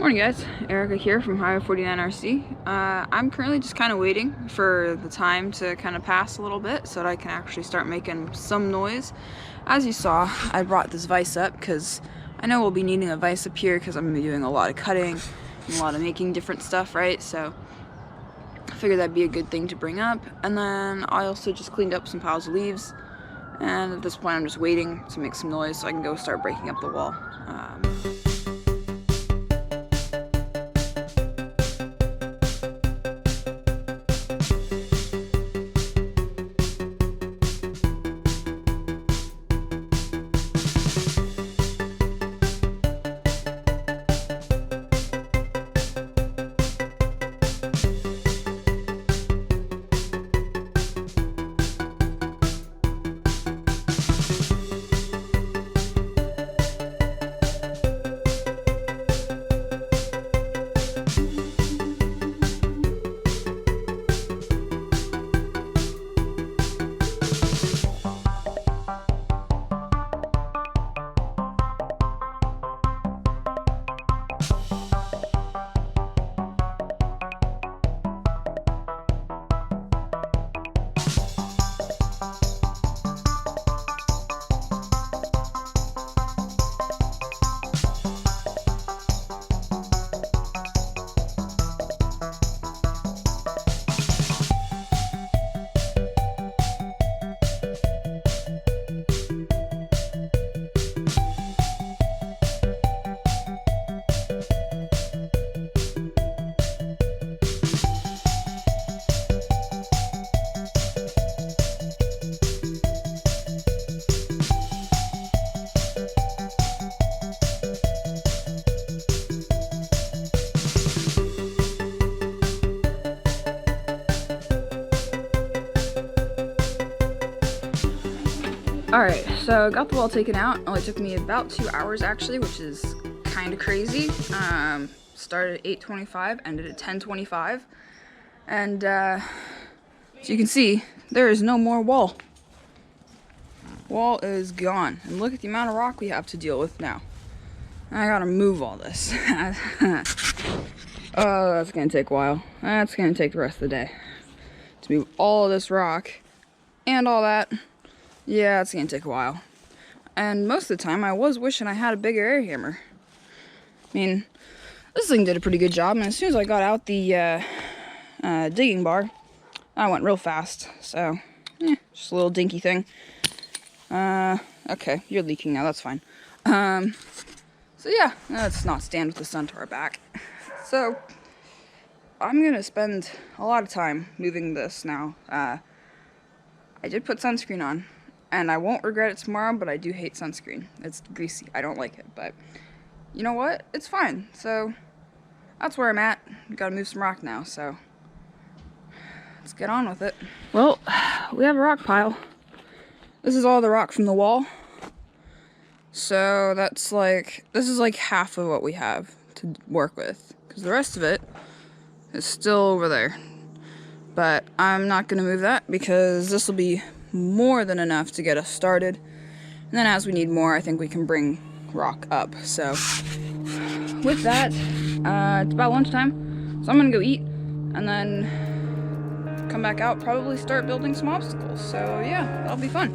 Morning guys, Erica here from Highway 49 RC. I'm currently just kind of waiting for the time to kind of pass a little bit so that I can actually start making some noise. As you saw, I brought this vise up because I know we'll be needing a vise up here because I'm going to be doing a lot of cutting and a lot of making different stuff, right? So I figured that'd be a good thing to bring up. And then I also just cleaned up some piles of leaves, and at this point I'm just waiting to make some noise so I can go start breaking up the wall. Alright, so got the wall taken out. It only took me about 2 hours actually, which is kind of crazy. Started at 8:25, ended at 10:25. And so you can see, there is no more wall. Wall is gone. And look at the amount of rock we have to deal with now. I gotta move all this. Oh, that's gonna take a while. That's gonna take the rest of the day. To move all this rock and all that. Yeah, it's gonna take a while. And most of the time, I was wishing I had a bigger air hammer. I mean, this thing did a pretty good job, and as soon as I got out the digging bar, I went real fast. So, just a little dinky thing. Okay, you're leaking now, that's fine. So yeah, let's not stand with the sun to our back. So, I'm gonna spend a lot of time moving this now. I did put sunscreen on. And I won't regret it tomorrow, but I do hate sunscreen. It's greasy. I don't like it, but you know what? It's fine. So that's where I'm at. Gotta move some rock now, so let's get on with it. Well, we have a rock pile. This is all the rock from the wall. So that's this is like half of what we have to work with, because the rest of it is still over there. But I'm not gonna move that because this will be more than enough to get us started, and then as we need more, I think we can bring rock up. So with that, it's about lunchtime, so I'm gonna go eat and then come back out, probably start building some obstacles. So yeah, that'll be fun.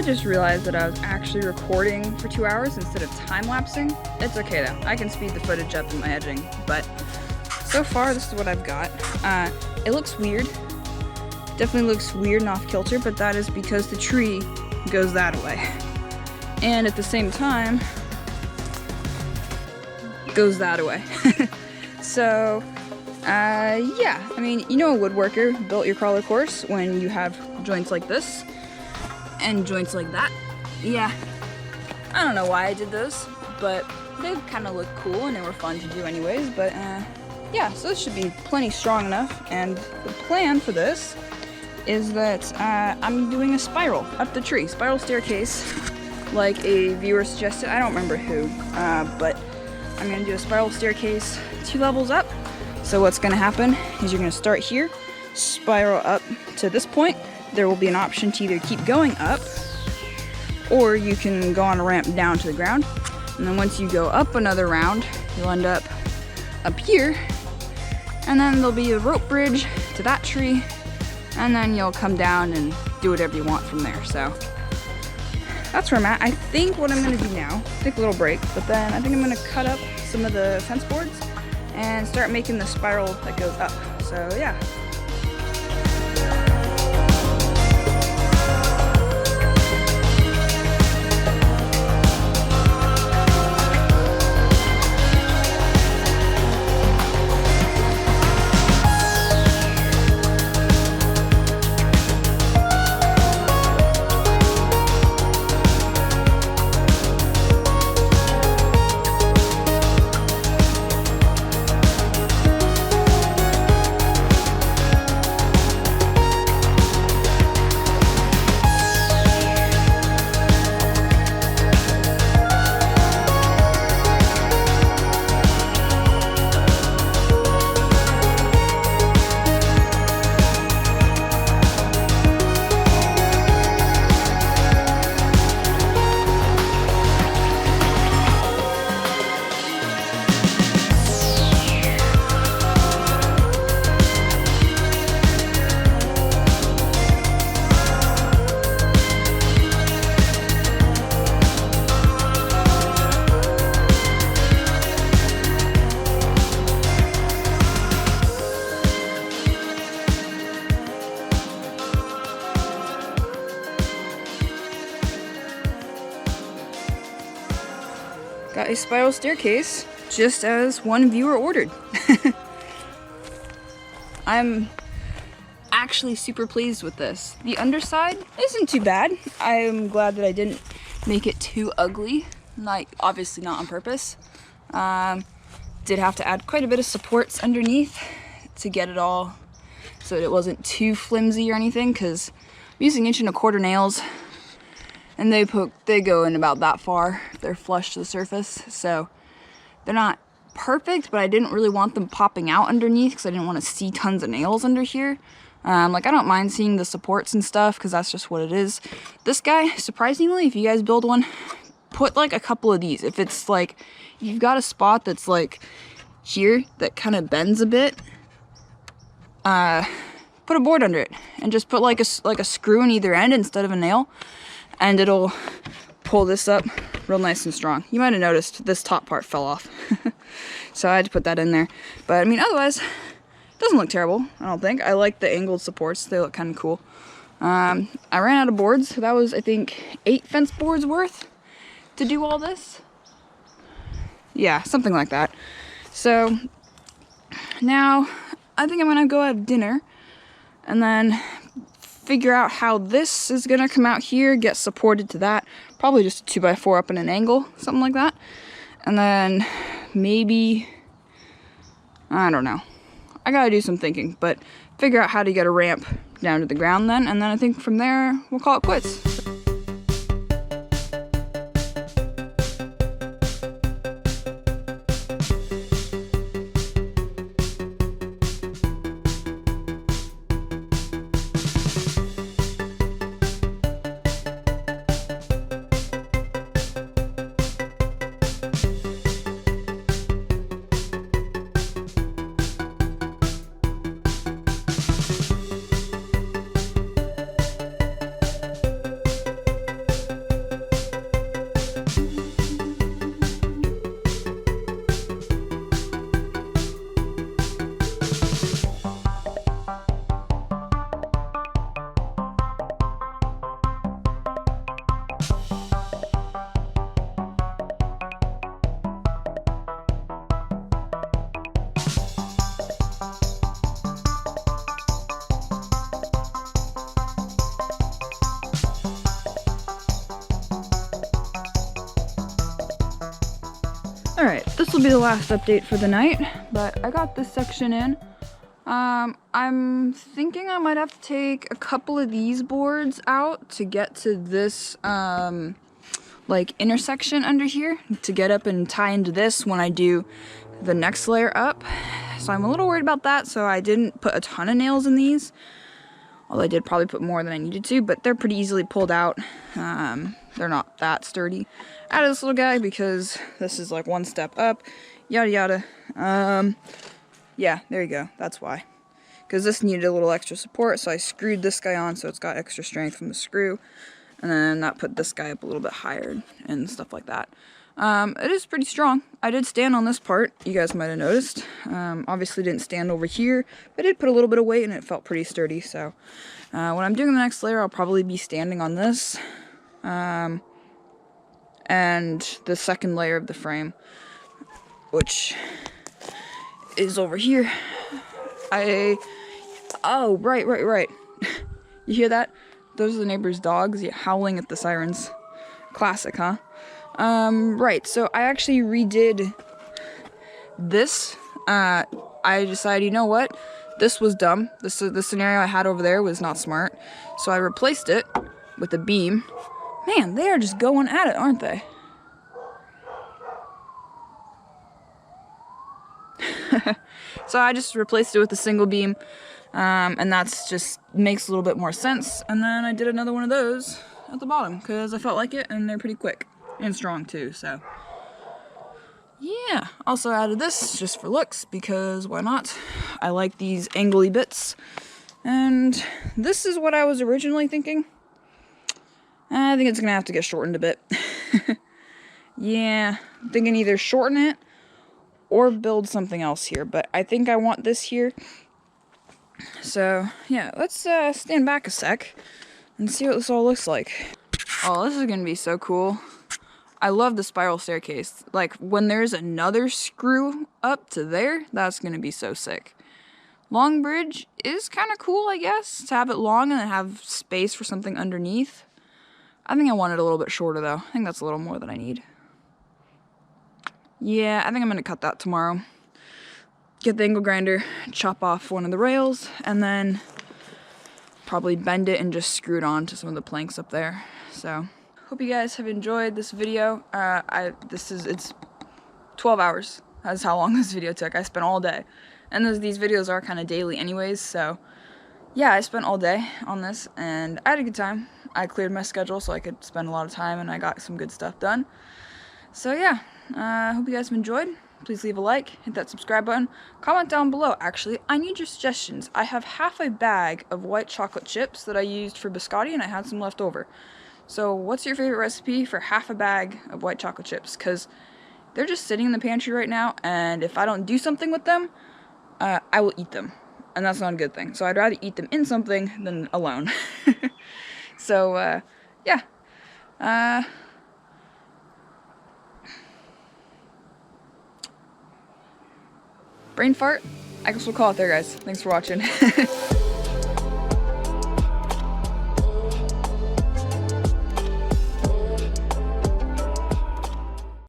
just realized that I was actually recording for 2 hours instead of time-lapsing. It's okay though, I can speed the footage up in my editing, but so far this is what I've got. It looks weird. Definitely looks weird and off kilter, but that is because the tree goes that way. And at the same time, goes that way. So, yeah, I mean, you know a woodworker built your crawler course when you have joints like this and joints like that. Yeah, I don't know why I did those, but they kind of look cool and they were fun to do anyways, but yeah, so this should be plenty strong enough, and the plan for this is that I'm doing a spiral up the tree, spiral staircase, like a viewer suggested. I don't remember who, but I'm gonna do a spiral staircase 2 levels up. So what's gonna happen is you're gonna start here, spiral up to this point. There will be an option to either keep going up, or you can go on a ramp down to the ground. And then once you go up another round, you'll end up here, and then there'll be a rope bridge to that tree, and then you'll come down and do whatever you want from there. So that's where I'm at. I think what I'm gonna do now, take a little break, but then I think I'm gonna cut up some of the fence boards and start making the spiral that goes up. So yeah. Got a spiral staircase, just as one viewer ordered. I'm actually super pleased with this. The underside isn't too bad. I'm glad that I didn't make it too ugly, like obviously not on purpose. Did have to add quite a bit of supports underneath to get it all so that it wasn't too flimsy or anything, because I'm using 1 1/4 nails. And they go in about that far. They're flush to the surface, so they're not perfect, but I didn't really want them popping out underneath because I didn't want to see tons of nails under here. Like, I don't mind seeing the supports and stuff because that's just what it is. This guy, surprisingly, if you guys build one, put like a couple of these. If it's like, if you've got a spot that's like here that kind of bends a bit, put a board under it and just put like a screw in either end instead of a nail. And it'll pull this up real nice and strong. You might have noticed this top part fell off. So I had to put that in there. But I mean, otherwise, it doesn't look terrible, I don't think. I like the angled supports, they look kind of cool. I ran out of boards, so that was, I think, 8 fence boards worth to do all this. Yeah, something like that. So now I think I'm gonna go have dinner and then figure out how this is gonna come out here, get supported to that. Probably just a 2x4 up in an angle, something like that. And then maybe, I don't know. I gotta do some thinking, but figure out how to get a ramp down to the ground then, and then I think from there, we'll call it quits. Alright, this will be the last update for the night, but I got this section in. I'm thinking I might have to take a couple of these boards out to get to this, like, intersection under here, to get up and tie into this when I do the next layer up. So I'm a little worried about that, so I didn't put a ton of nails in these. Although I did probably put more than I needed to, but they're pretty easily pulled out. They're not that sturdy. I added this little guy because this is like one step up, yada yada. Yeah, there you go, that's why. Because this needed a little extra support, so I screwed this guy on so it's got extra strength from the screw. And then that put this guy up a little bit higher and stuff like that. It is pretty strong. I did stand on this part, you guys might have noticed. Obviously didn't stand over here, but I did put a little bit of weight and it felt pretty sturdy. So when I'm doing the next layer, I'll probably be standing on this. And the second layer of the frame, which is over here. Oh, right. You hear that? Those are the neighbors' dogs howling at the sirens. Classic, huh? Right, so I actually redid this. I decided, you know what? This was dumb. The scenario I had over there was not smart. So I replaced it with a beam. Man, they are just going at it, aren't they? So I just replaced it with a single beam. And that's just makes a little bit more sense. And then I did another one of those at the bottom because I felt like it, and they're pretty quick and strong too. So yeah, also added this just for looks because why not? I like these angly bits, and this is what I was originally thinking. I think it's gonna have to get shortened a bit. Yeah, I'm thinking either shorten it or build something else here, but I think I want this here. So yeah, let's stand back a sec and see what this all looks like. Oh, this is gonna be so cool. I love the spiral staircase. Like, when there's another screw up to there, that's gonna be so sick. Long bridge is kind of cool, I guess, to have it long and then have space for something underneath. I think I want it a little bit shorter, though. I think that's a little more than I need. Yeah, I think I'm gonna cut that tomorrow. Get the angle grinder, chop off one of the rails, and then probably bend it and just screw it on to some of the planks up there. So, hope you guys have enjoyed this video. It's 12 hours. That's how long this video took. I spent all day. And these videos are kind of daily anyways, so yeah, I spent all day on this, and I had a good time. I cleared my schedule so I could spend a lot of time, and I got some good stuff done. So yeah, I hope you guys have enjoyed. Please leave a like, hit that subscribe button, comment down below. Actually, I need your suggestions. I have half a bag of white chocolate chips that I used for biscotti, and I had some left over. So what's your favorite recipe for half a bag of white chocolate chips? Because they're just sitting in the pantry right now, and if I don't do something with them, I will eat them. And that's not a good thing. So I'd rather eat them in something than alone. So, yeah. Brain fart? I guess we'll call it there, guys. Thanks for watching.